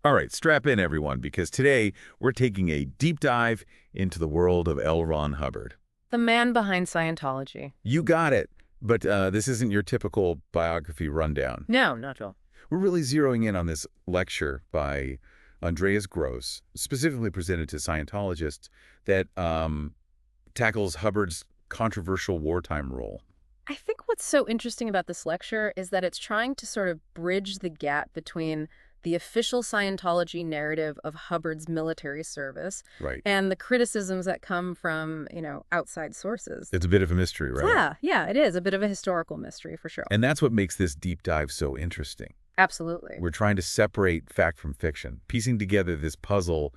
All right, strap in, everyone, because today we're taking a deep dive into the world of L. Ron Hubbard. The man behind Scientology. You got it, but this isn't your typical biography rundown. No, not at all. We're really zeroing in on this lecture by Andreas Gross, specifically presented to Scientologists, that tackles Hubbard's controversial wartime role. I think what's so interesting about this lecture is that it's trying to sort of bridge the gap between the official Scientology narrative of Hubbard's military service Right. and the criticisms that come from, outside sources. It's a bit of a mystery, right? Yeah, it is a bit of a historical mystery for sure. And that's what makes this deep dive so interesting. Absolutely. We're trying to separate fact from fiction, piecing together this puzzle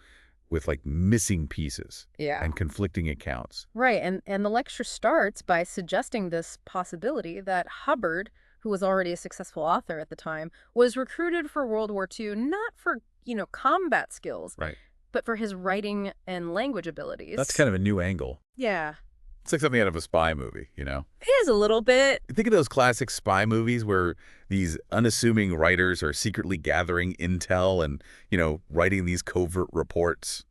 with like missing pieces Yeah. and conflicting accounts. Right, and the lecture starts by suggesting this possibility that Hubbard, who was already a successful author at the time, was recruited for World War II not for, combat skills, Right. but for his writing and language abilities. That's kind of a new angle. Yeah. It's like something out of a spy movie, you know? It is a little bit. Think of those classic spy movies where these unassuming writers are secretly gathering intel and, writing these covert reports.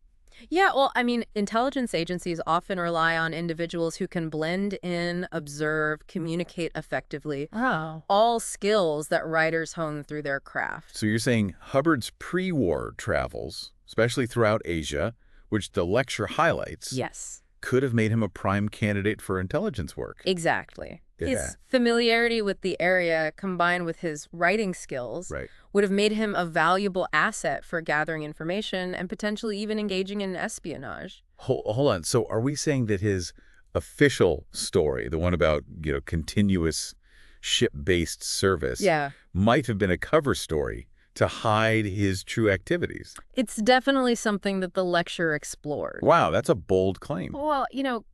Yeah, well, I mean, intelligence agencies often rely on individuals who can blend in, observe, communicate effectively. Oh. All skills that writers hone through their craft. So you're saying Hubbard's pre-war travels, especially throughout Asia, which the lecture highlights, Yes. could have made him a prime candidate for intelligence work. Exactly. Yeah. His familiarity with the area combined with his writing skills Right. would have made him a valuable asset for gathering information and potentially even engaging in espionage. Hold on. So are we saying that his official story, the one about, continuous ship-based service, Yeah. might have been a cover story to hide his true activities? It's definitely something that the lecture explored. Wow, that's a bold claim. Well,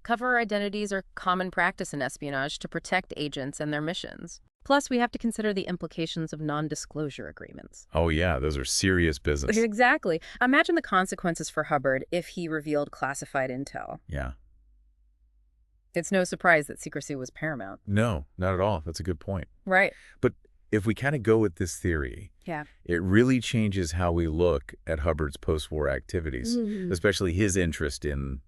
cover identities are common practice in espionage to protect agents and their missions. Plus, we have to consider the implications of non-disclosure agreements. Oh, yeah, those are serious business. Exactly. Imagine the consequences for Hubbard if he revealed classified intel. Yeah. It's no surprise that secrecy was paramount. No, not at all. That's a good point. Right. But if we kind of go with this theory, Yeah. it really changes how we look at Hubbard's post-war activities, especially his interest in,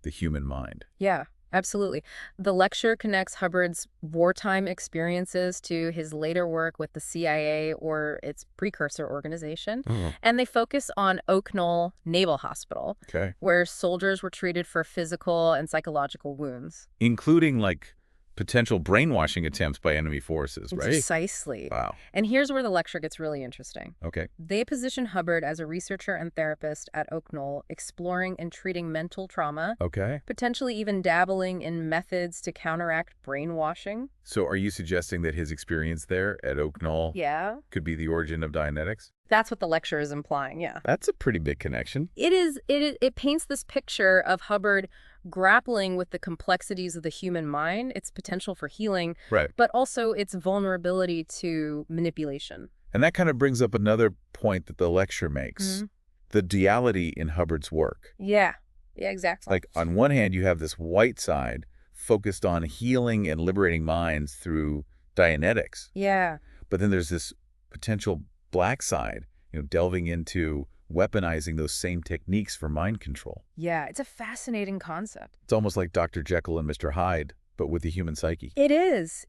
the human mind. Yeah, absolutely. The lecture connects Hubbard's wartime experiences to his later work with the CIA or its precursor organization. Oh. And they focus on Oak Knoll Naval Hospital, Okay. where soldiers were treated for physical and psychological wounds. Including, like, potential brainwashing attempts by enemy forces, right? Precisely. Wow. And here's where the lecture gets really interesting. Okay. They position Hubbard as a researcher and therapist at Oak Knoll, exploring and treating mental trauma, Okay. potentially even dabbling in methods to counteract brainwashing. So are you suggesting that his experience there at Oak Knoll Yeah. could be the origin of Dianetics? That's what the lecture is implying, yeah. That's a pretty big connection. It paints this picture of Hubbard grappling with the complexities of the human mind, its potential for healing, Right. but also its vulnerability to manipulation. And that kind of brings up another point that the lecture makes. The duality in Hubbard's work. Yeah, exactly. Like, on one hand, you have this white side focused on healing and liberating minds through Dianetics. Yeah. But then there's this potential black side, delving into weaponizing those same techniques for mind control. Yeah, it's a fascinating concept. It's almost like Dr. Jekyll and Mr. Hyde, but with the human psyche. It is.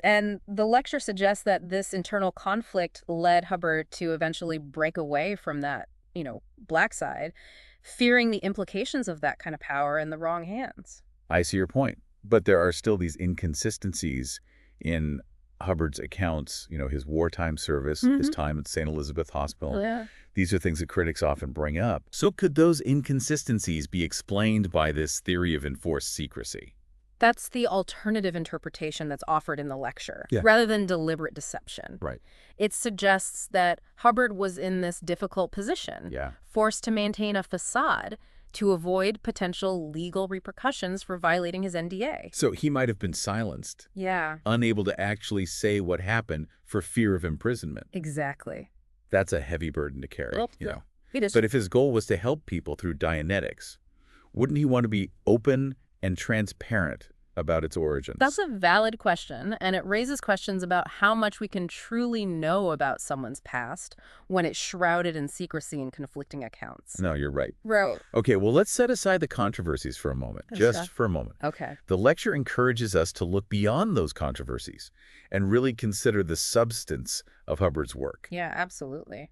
And the lecture suggests that this internal conflict led Hubbard to eventually break away from that, black side, fearing the implications of that kind of power in the wrong hands. I see your point. But there are still these inconsistencies in Hubbard's accounts, his wartime service, his time at St. Elizabeth Hospital. Yeah. These are things that critics often bring up. So could those inconsistencies be explained by this theory of enforced secrecy? That's the alternative interpretation that's offered in the lecture, Yeah. rather than deliberate deception. Right. It suggests that Hubbard was in this difficult position, Yeah. forced to maintain a facade to avoid potential legal repercussions for violating his NDA. So he might have been silenced, Yeah, unable to actually say what happened for fear of imprisonment. exactly. That's a heavy burden to carry, Well, It is. But if his goal was to help people through Dianetics, wouldn't he want to be open and transparent about its origins? That's a valid question, and it raises questions about how much we can truly know about someone's past when it's shrouded in secrecy and conflicting accounts. No, you're right. Right. Okay, well, let's set aside the controversies for a moment, just for a moment. Okay. The lecture encourages us to look beyond those controversies and really consider the substance of Hubbard's work. Yeah, absolutely.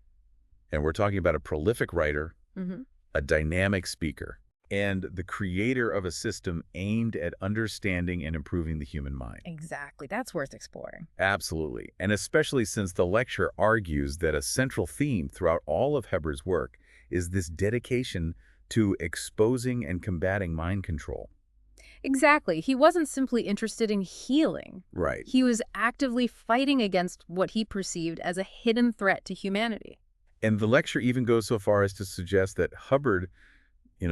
And we're talking about a prolific writer, Mm-hmm. a dynamic speaker, and the creator of a system aimed at understanding and improving the human mind. Exactly. That's worth exploring. Absolutely. And especially since the lecture argues that a central theme throughout all of Hubbard's work is this dedication to exposing and combating mind control. Exactly. He wasn't simply interested in healing. Right. He was actively fighting against what he perceived as a hidden threat to humanity. And the lecture even goes so far as to suggest that Hubbard,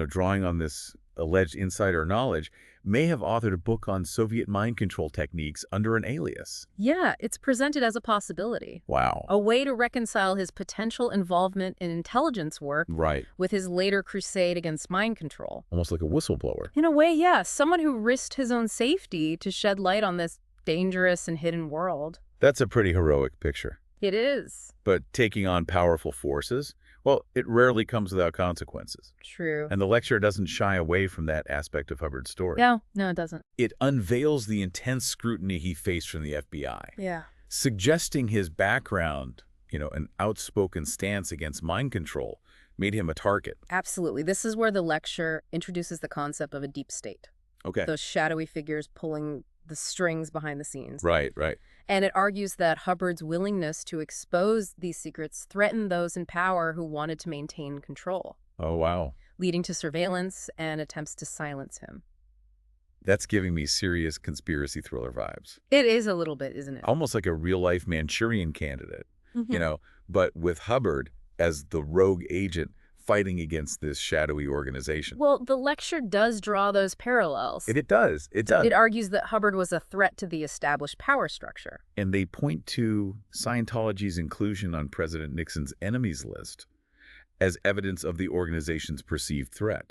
drawing on this alleged insider knowledge, may have authored a book on Soviet mind control techniques under an alias. Yeah, it's presented as a possibility. Wow. A way to reconcile his potential involvement in intelligence work Right. with his later crusade against mind control. Almost like a whistleblower. In a way, yeah, someone who risked his own safety to shed light on this dangerous and hidden world. That's a pretty heroic picture. It is. But taking on powerful forces, well, it rarely comes without consequences. True. And the lecture doesn't shy away from that aspect of Hubbard's story. No, it doesn't. It unveils the intense scrutiny he faced from the FBI, Yeah. suggesting his background, an outspoken stance against mind control, made him a target. Absolutely. This is where the lecture introduces the concept of a deep state. Okay. Those shadowy figures pulling the strings behind the scenes. Right. And it argues that Hubbard's willingness to expose these secrets threatened those in power who wanted to maintain control, Oh, wow. leading to surveillance and attempts to silence him. That's giving me serious conspiracy thriller vibes. It is a little bit, isn't it? Almost like a real-life Manchurian candidate, Mhm. but with Hubbard as the rogue agent fighting against this shadowy organization. Well, the lecture does draw those parallels. It does. It does. It argues that Hubbard was a threat to the established power structure. And they point to Scientology's inclusion on President Nixon's enemies list as evidence of the organization's perceived threat.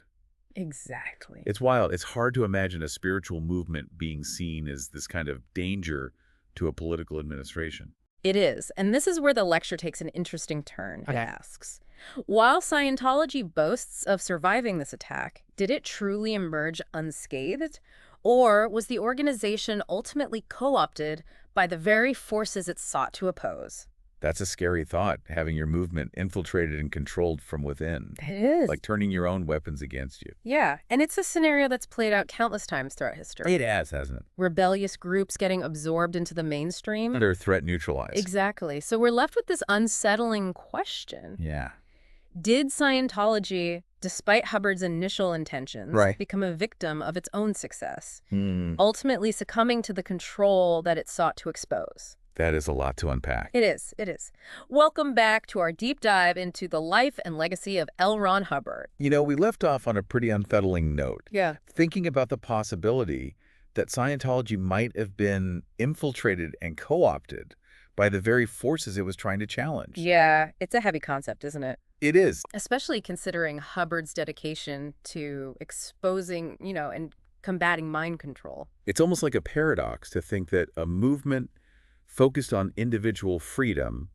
Exactly. It's wild. It's hard to imagine a spiritual movement being seen as this kind of danger to a political administration. It is. And this is where the lecture takes an interesting turn, it asks. While Scientology boasts of surviving this attack, did it truly emerge unscathed? Or was the organization ultimately co-opted by the very forces it sought to oppose? That's a scary thought, having your movement infiltrated and controlled from within. It is. Like turning your own weapons against you. Yeah, and it's a scenario that's played out countless times throughout history. It has, hasn't it? Rebellious groups getting absorbed into the mainstream. Their threat neutralized. Exactly. So we're left with this unsettling question. Yeah. Did Scientology, despite Hubbard's initial intentions, become a victim of its own success, ultimately succumbing to the control that it sought to expose? That is a lot to unpack. It is. It is. Welcome back to our deep dive into the life and legacy of L. Ron Hubbard. We left off on a pretty unsettling note. Yeah. Thinking about the possibility that Scientology might have been infiltrated and co-opted by the very forces it was trying to challenge. Yeah, it's a heavy concept, isn't it? It is. Especially considering Hubbard's dedication to exposing, and combating mind control. It's almost like a paradox to think that a movement focused on individual freedom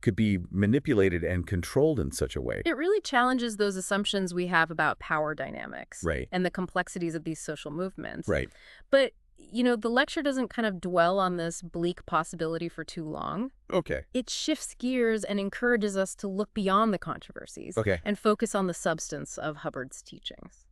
could be manipulated and controlled in such a way. It really challenges those assumptions we have about power dynamics. Right. And the complexities of these social movements. Right. But, the lecture doesn't kind of dwell on this bleak possibility for too long. Okay. It shifts gears and encourages us to look beyond the controversies. Okay. And focus on the substance of Hubbard's teachings.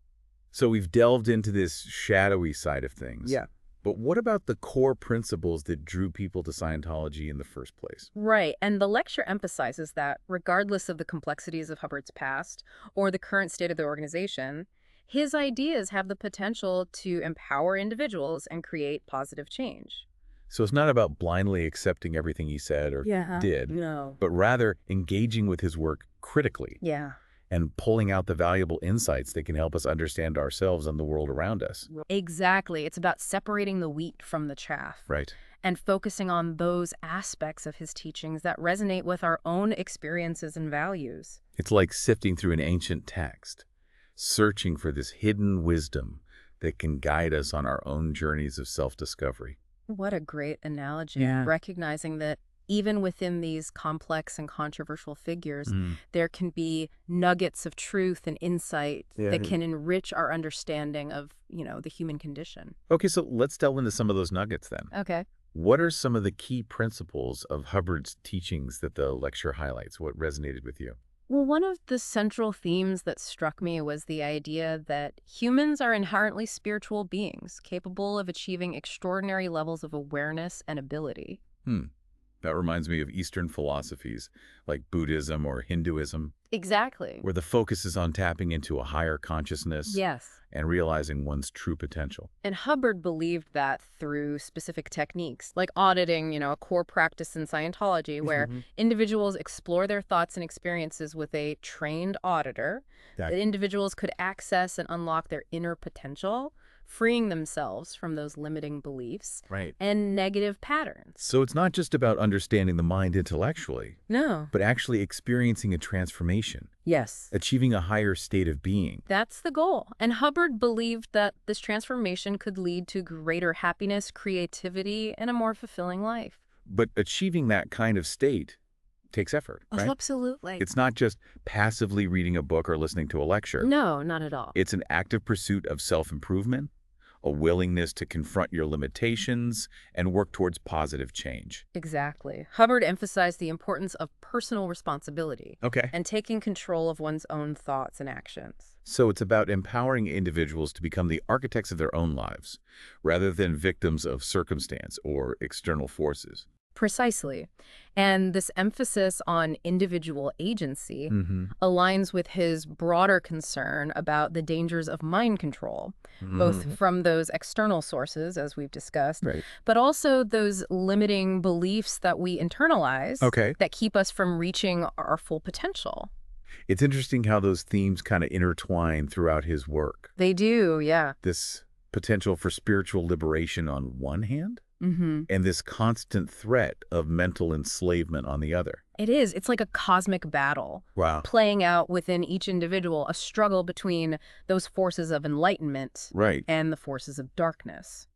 So we've delved into this shadowy side of things. Yeah. But what about the core principles that drew people to Scientology in the first place? Right, and the lecture emphasizes that regardless of the complexities of Hubbard's past or the current state of the organization, his ideas have the potential to empower individuals and create positive change. So it's not about blindly accepting everything he said or did, but rather engaging with his work critically. Yeah. And pulling out the valuable insights that can help us understand ourselves and the world around us. Exactly. It's about separating the wheat from the chaff. Right. And focusing on those aspects of his teachings that resonate with our own experiences and values. It's like sifting through an ancient text, searching for this hidden wisdom that can guide us on our own journeys of self-discovery. What a great analogy. Yeah. Recognizing that even within these complex and controversial figures, Mm. there can be nuggets of truth and insight Yeah. that can enrich our understanding of, the human condition. Okay, so let's delve into some of those nuggets then. Okay. What are some of the key principles of Hubbard's teachings that the lecture highlights? What resonated with you? Well, one of the central themes that struck me was the idea that humans are inherently spiritual beings, capable of achieving extraordinary levels of awareness and ability. That reminds me of Eastern philosophies like Buddhism or Hinduism, Exactly. where the focus is on tapping into a higher consciousness Yes. and realizing one's true potential. And Hubbard believed that through specific techniques, like auditing, a core practice in Scientology, where individuals explore their thoughts and experiences with a trained auditor, Yeah. that individuals could access and unlock their inner potential, freeing themselves from those limiting beliefs Right. and negative patterns. So it's not just about understanding the mind intellectually, No. but actually experiencing a transformation, Yes. achieving a higher state of being. That's the goal. And Hubbard believed that this transformation could lead to greater happiness, creativity, and a more fulfilling life. But achieving that kind of state takes effort, right? Absolutely. It's not just passively reading a book or listening to a lecture. No, not at all. It's an active pursuit of self-improvement, a willingness to confront your limitations, and work towards positive change. Exactly. Hubbard emphasized the importance of personal responsibility Okay. and taking control of one's own thoughts and actions. So it's about empowering individuals to become the architects of their own lives, rather than victims of circumstance or external forces. Precisely. And this emphasis on individual agency Mm-hmm. aligns with his broader concern about the dangers of mind control, both from those external sources, as we've discussed, Right. but also those limiting beliefs that we internalize Okay. that keep us from reaching our full potential. It's interesting how those themes kind of intertwine throughout his work. They do, yeah. This potential for spiritual liberation on one hand, Mm-hmm. and this constant threat of mental enslavement on the other. It is. It's like a cosmic battle Wow. playing out within each individual, a struggle between those forces of enlightenment Right. and the forces of darkness.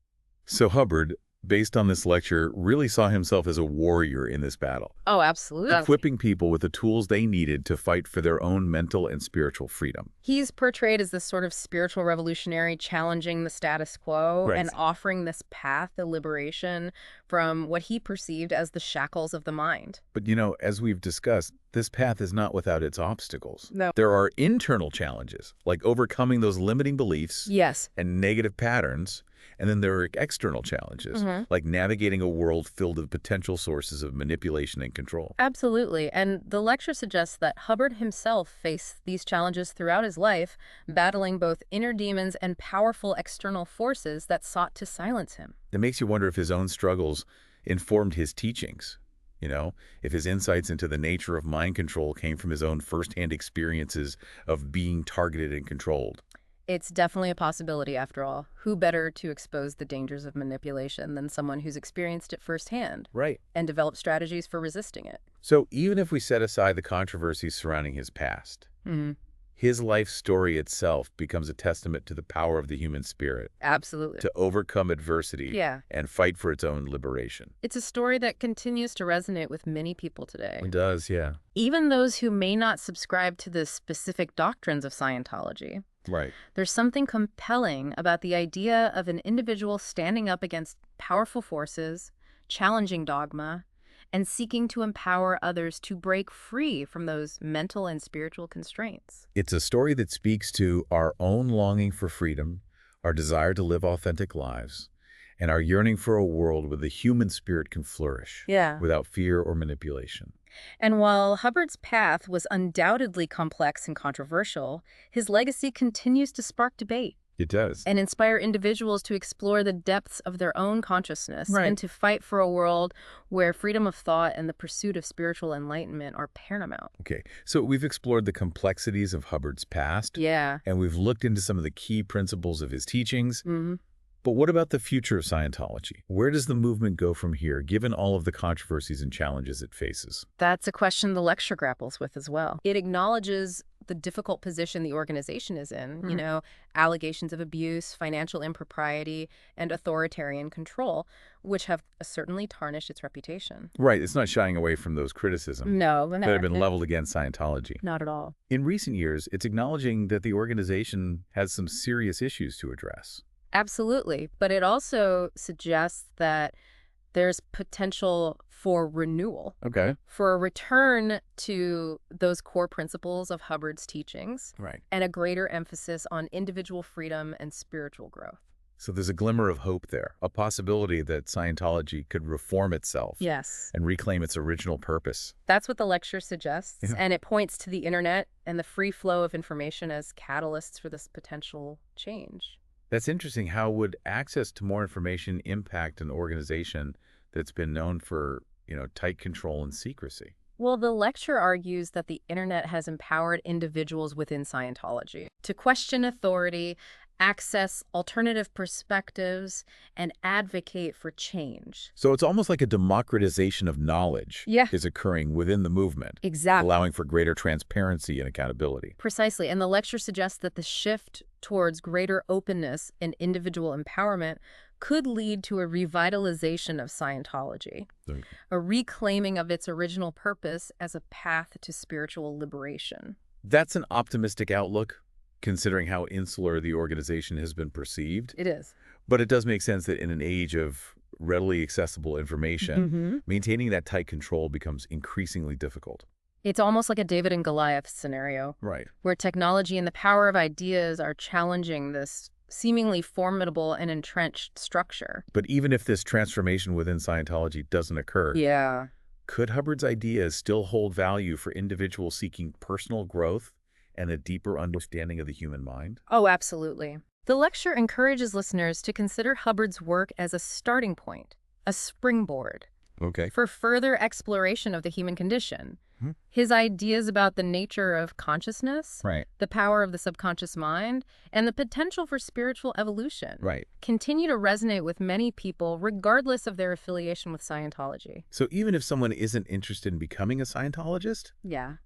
So Hubbard, based on this lecture, really saw himself as a warrior in this battle, Oh, absolutely. equipping people with the tools they needed to fight for their own mental and spiritual freedom. He's portrayed as this sort of spiritual revolutionary challenging the status quo Right. and offering this path to liberation from what he perceived as the shackles of the mind. But as we've discussed, this path is not without its obstacles. No. There are internal challenges, like overcoming those limiting beliefs Yes. and negative patterns. And then there are external challenges, like navigating a world filled with potential sources of manipulation and control. Absolutely. And the lecture suggests that Hubbard himself faced these challenges throughout his life, battling both inner demons and powerful external forces that sought to silence him. It makes you wonder if his own struggles informed his teachings. If his insights into the nature of mind control came from his own firsthand experiences of being targeted and controlled. It's definitely a possibility, after all. Who better to expose the dangers of manipulation than someone who's experienced it firsthand Right. and developed strategies for resisting it? So even if we set aside the controversies surrounding his past, his life story itself becomes a testament to the power of the human spirit Absolutely. to overcome adversity Yeah. and fight for its own liberation. It's a story that continues to resonate with many people today. It does, yeah. Even those who may not subscribe to the specific doctrines of Scientology. Right. There's something compelling about the idea of an individual standing up against powerful forces, challenging dogma, and seeking to empower others to break free from those mental and spiritual constraints. It's a story that speaks to our own longing for freedom, our desire to live authentic lives, and our yearning for a world where the human spirit can flourish Yeah. without fear or manipulation. And while Hubbard's path was undoubtedly complex and controversial, his legacy continues to spark debate It does. and inspire individuals to explore the depths of their own consciousness Right. and to fight for a world where freedom of thought and the pursuit of spiritual enlightenment are paramount. Okay, so we've explored the complexities of Hubbard's past, Yeah. and we've looked into some of the key principles of his teachings. hmm But what about the future of Scientology? Where does the movement go from here, given all of the controversies and challenges it faces? That's a question the lecture grapples with as well. It acknowledges the difficult position the organization is in, Mhm. allegations of abuse, financial impropriety, and authoritarian control, which have certainly tarnished its reputation. Right, it's not shying away from those criticisms No, that have been no, leveled against Scientology. not at all. In recent years, it's acknowledging that the organization has some serious issues to address. Absolutely. But it also suggests that there's potential for renewal, Okay. for a return to those core principles of Hubbard's teachings, Right. and a greater emphasis on individual freedom and spiritual growth. So there's a glimmer of hope there, a possibility that Scientology could reform itself Yes. and reclaim its original purpose. That's what the lecture suggests, Yeah. and it points to the internet and the free flow of information as catalysts for this potential change. That's interesting. How would access to more information impact an organization that's been known for, tight control and secrecy? Well, the lecture argues that the internet has empowered individuals within Scientology to question authority, access alternative perspectives, and advocate for change. So it's almost like a democratization of knowledge Yeah. is occurring within the movement, Exactly. allowing for greater transparency and accountability. Precisely. And the lecture suggests that the shift towards greater openness and individual empowerment could lead to a revitalization of Scientology, Okay. a reclaiming of its original purpose as a path to spiritual liberation. That's an optimistic outlook, considering how insular the organization has been perceived. It is. But it does make sense that in an age of readily accessible information, maintaining that tight control becomes increasingly difficult. It's almost like a David and Goliath scenario, Right. where technology and the power of ideas are challenging this seemingly formidable and entrenched structure. But even if this transformation within Scientology doesn't occur, Yeah. could Hubbard's ideas still hold value for individuals seeking personal growth and a deeper understanding of the human mind? Oh, absolutely. The lecture encourages listeners to consider Hubbard's work as a starting point, a springboard, Okay. for further exploration of the human condition. Hmm. His ideas about the nature of consciousness, Right. the power of the subconscious mind, and the potential for spiritual evolution Right. continue to resonate with many people regardless of their affiliation with Scientology. So even if someone isn't interested in becoming a Scientologist, Yeah.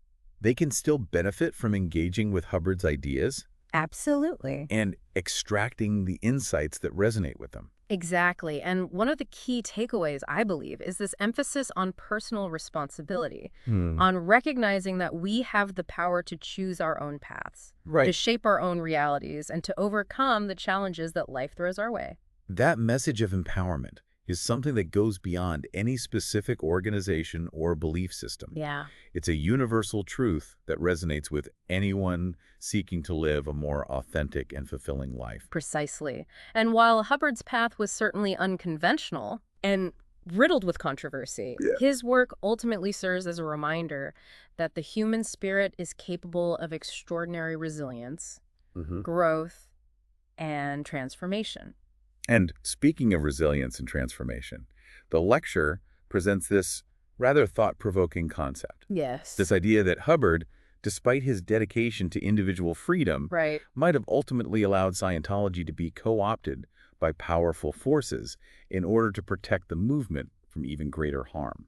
they can still benefit from engaging with Hubbard's ideas Absolutely. and extracting the insights that resonate with them. Exactly. And one of the key takeaways, I believe, is this emphasis on personal responsibility, on recognizing that we have the power to choose our own paths, to Right. shape our own realities, and to overcome the challenges that life throws our way. That message of empowerment is something that goes beyond any specific organization or belief system. Yeah. It's a universal truth that resonates with anyone seeking to live a more authentic and fulfilling life. Precisely. And while Hubbard's path was certainly unconventional and riddled with controversy, Yeah. his work ultimately serves as a reminder that the human spirit is capable of extraordinary resilience, growth, and transformation. And speaking of resilience and transformation, the lecture presents this rather thought-provoking concept. Yes. This idea that Hubbard, despite his dedication to individual freedom, Right. might have ultimately allowed Scientology to be co-opted by powerful forces in order to protect the movement from even greater harm.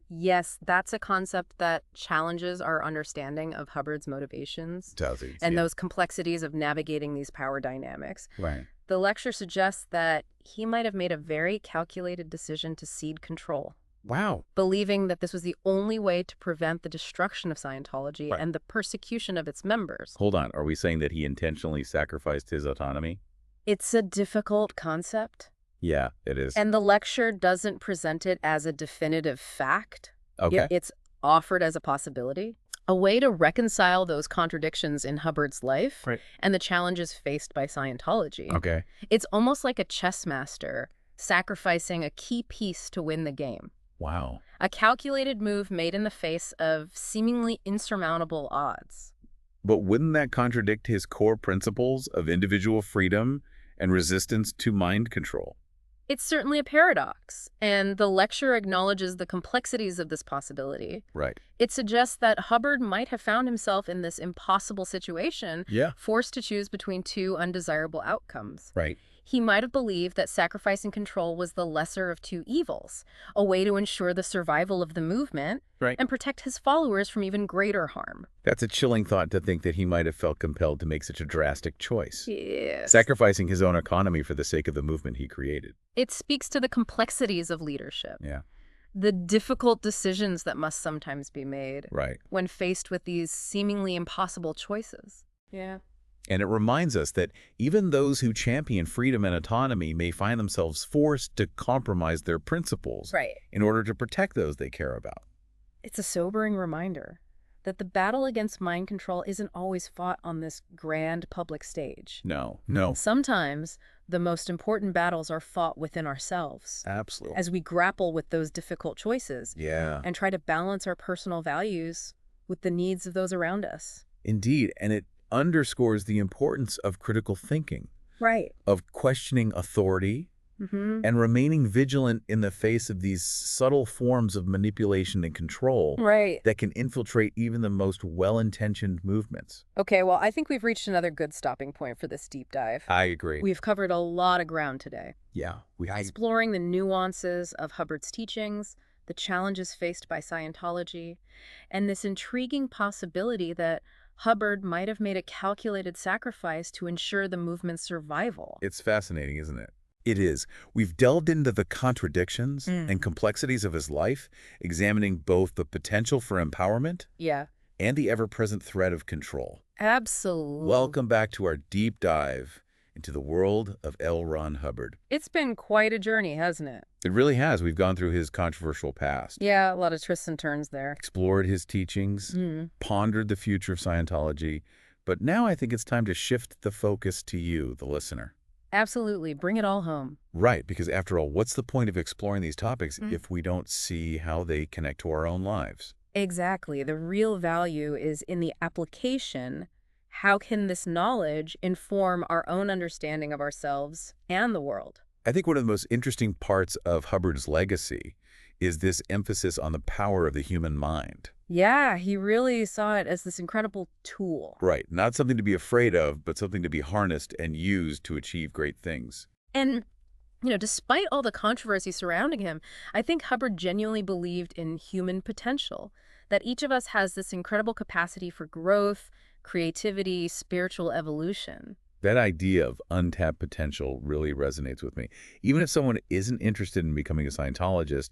Yes, that's a concept that challenges our understanding of Hubbard's motivations and those complexities of navigating these power dynamics. Right. The lecture suggests that he might have made a very calculated decision to cede control, Wow. believing that this was the only way to prevent the destruction of Scientology Right. and the persecution of its members. Hold on. Are we saying that he intentionally sacrificed his autonomy? It's a difficult concept, Yeah, it is. and the lecture doesn't present it as a definitive fact. Okay. It's offered as a possibility, a way to reconcile those contradictions in Hubbard's life Right. and the challenges faced by Scientology. Okay. It's almost like a chess master sacrificing a key piece to win the game. Wow. A calculated move made in the face of seemingly insurmountable odds. But wouldn't that contradict his core principles of individual freedom and resistance to mind control? It's certainly a paradox, and the lecture acknowledges the complexities of this possibility. Right. It suggests that Hubbard might have found himself in this impossible situation, Yeah. forced to choose between two undesirable outcomes. Right. He might have believed that sacrificing control was the lesser of two evils, a way to ensure the survival of the movement Right. and protect his followers from even greater harm. That's a chilling thought to think that he might have felt compelled to make such a drastic choice, Yes. sacrificing his own economy for the sake of the movement he created. It speaks to the complexities of leadership, Yeah. the difficult decisions that must sometimes be made Right. when faced with these seemingly impossible choices. Yeah. And it reminds us that even those who champion freedom and autonomy may find themselves forced to compromise their principles Right. in order to protect those they care about. It's a sobering reminder that the battle against mind control isn't always fought on this grand public stage. No. Sometimes the most important battles are fought within ourselves Absolutely. as we grapple with those difficult choices Yeah. and try to balance our personal values with the needs of those around us. Indeed. And it underscores the importance of critical thinking, Right. of questioning authority, and remaining vigilant in the face of these subtle forms of manipulation and control Right. that can infiltrate even the most well-intentioned movements. Okay, well, I think we've reached another good stopping point for this deep dive. I agree. We've covered a lot of ground today, we exploring the nuances of Hubbard's teachings, the challenges faced by Scientology, and this intriguing possibility that Hubbard might have made a calculated sacrifice to ensure the movement's survival. It's fascinating, isn't it? It is. We've delved into the contradictions and complexities of his life, examining both the potential for empowerment Yeah, and the ever-present threat of control. absolutely. Welcome back to our deep dive into the world of L. Ron Hubbard. It's been quite a journey, hasn't it? It really has. We've gone through his controversial past, Yeah, a lot of twists and turns there. explored his teachings, pondered the future of Scientology, but now I think it's time to shift the focus to you, the listener. Absolutely. Bring it all home. Right, because after all, what's the point of exploring these topics if we don't see how they connect to our own lives? Exactly. The real value is in the application. How can this knowledge inform our own understanding of ourselves and the world? I think one of the most interesting parts of Hubbard's legacy is this emphasis on the power of the human mind. Yeah, he really saw it as this incredible tool. Right, not something to be afraid of, but something to be harnessed and used to achieve great things. And, despite all the controversy surrounding him, I think Hubbard genuinely believed in human potential, that each of us has this incredible capacity for growth, creativity, spiritual evolution. That idea of untapped potential really resonates with me. Even if someone isn't interested in becoming a Scientologist,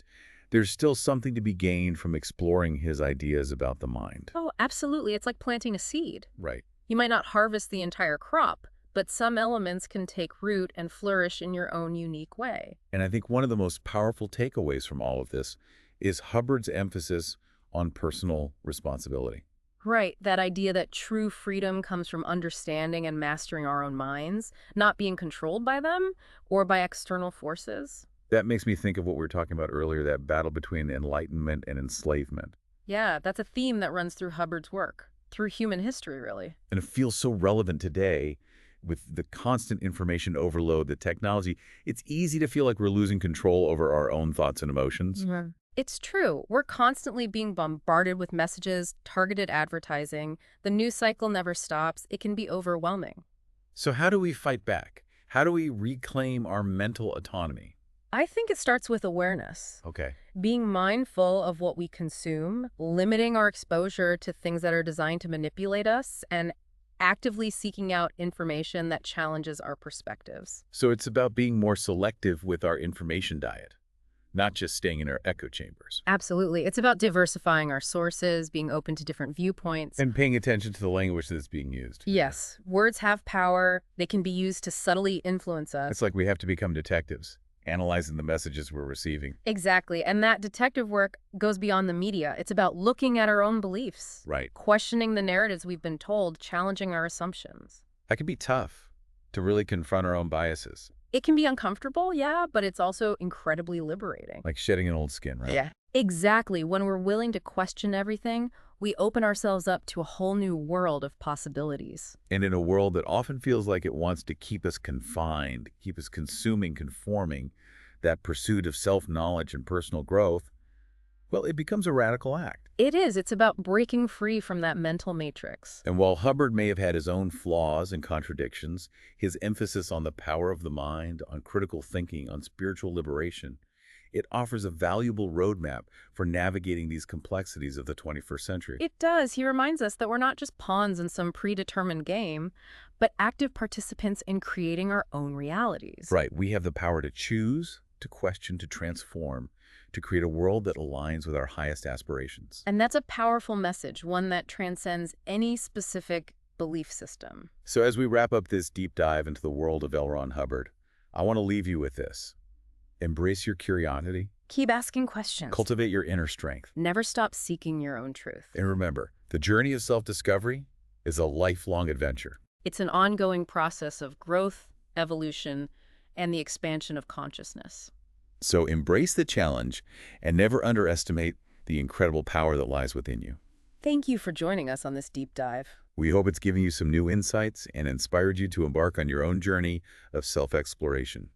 there's still something to be gained from exploring his ideas about the mind. Oh, absolutely. It's like planting a seed. Right. You might not harvest the entire crop, but some elements can take root and flourish in your own unique way. And I think one of the most powerful takeaways from all of this is Hubbard's emphasis on personal responsibility. Right, that idea that true freedom comes from understanding and mastering our own minds, not being controlled by them or by external forces. That makes me think of what we were talking about earlier, that battle between enlightenment and enslavement. Yeah, that's a theme that runs through Hubbard's work, through human history, really. And it feels so relevant today with the constant information overload, the technology. It's easy to feel like we're losing control over our own thoughts and emotions. It's true. We're constantly being bombarded with messages, targeted advertising. The news cycle never stops. It can be overwhelming. So how do we fight back? How do we reclaim our mental autonomy? I think it starts with awareness. Okay. Being mindful of what we consume, limiting our exposure to things that are designed to manipulate us, and actively seeking out information that challenges our perspectives. So it's about being more selective with our information diet, not just staying in our echo chambers. Absolutely. It's about diversifying our sources, being open to different viewpoints. And paying attention to the language that's being used. Yes, words have power. They can be used to subtly influence us. It's like we have to become detectives, analyzing the messages we're receiving. Exactly. And that detective work goes beyond the media. It's about looking at our own beliefs, Right. questioning the narratives we've been told, challenging our assumptions. That can be tough, to really confront our own biases. It can be uncomfortable, yeah, but it's also incredibly liberating. Like shedding an old skin, right? Yeah. Exactly. When we're willing to question everything, we open ourselves up to a whole new world of possibilities. And in a world that often feels like it wants to keep us confined, keep us consuming, conforming, that pursuit of self-knowledge and personal growth, well, it becomes a radical act. It is. It's about breaking free from that mental matrix. And while Hubbard may have had his own flaws and contradictions, his emphasis on the power of the mind, on critical thinking, on spiritual liberation, it offers a valuable roadmap for navigating these complexities of the 21st century. It does. He reminds us that we're not just pawns in some predetermined game, but active participants in creating our own realities. Right. We have the power to choose, to question, to transform, to create a world that aligns with our highest aspirations. And that's a powerful message, one that transcends any specific belief system. So as we wrap up this deep dive into the world of L. Ron Hubbard, I want to leave you with this. Embrace your curiosity. Keep asking questions. Cultivate your inner strength. Never stop seeking your own truth. And remember, the journey of self-discovery is a lifelong adventure. It's an ongoing process of growth, evolution, and the expansion of consciousness. So embrace the challenge and never underestimate the incredible power that lies within you. Thank you for joining us on this deep dive. We hope it's given you some new insights and inspired you to embark on your own journey of self-exploration.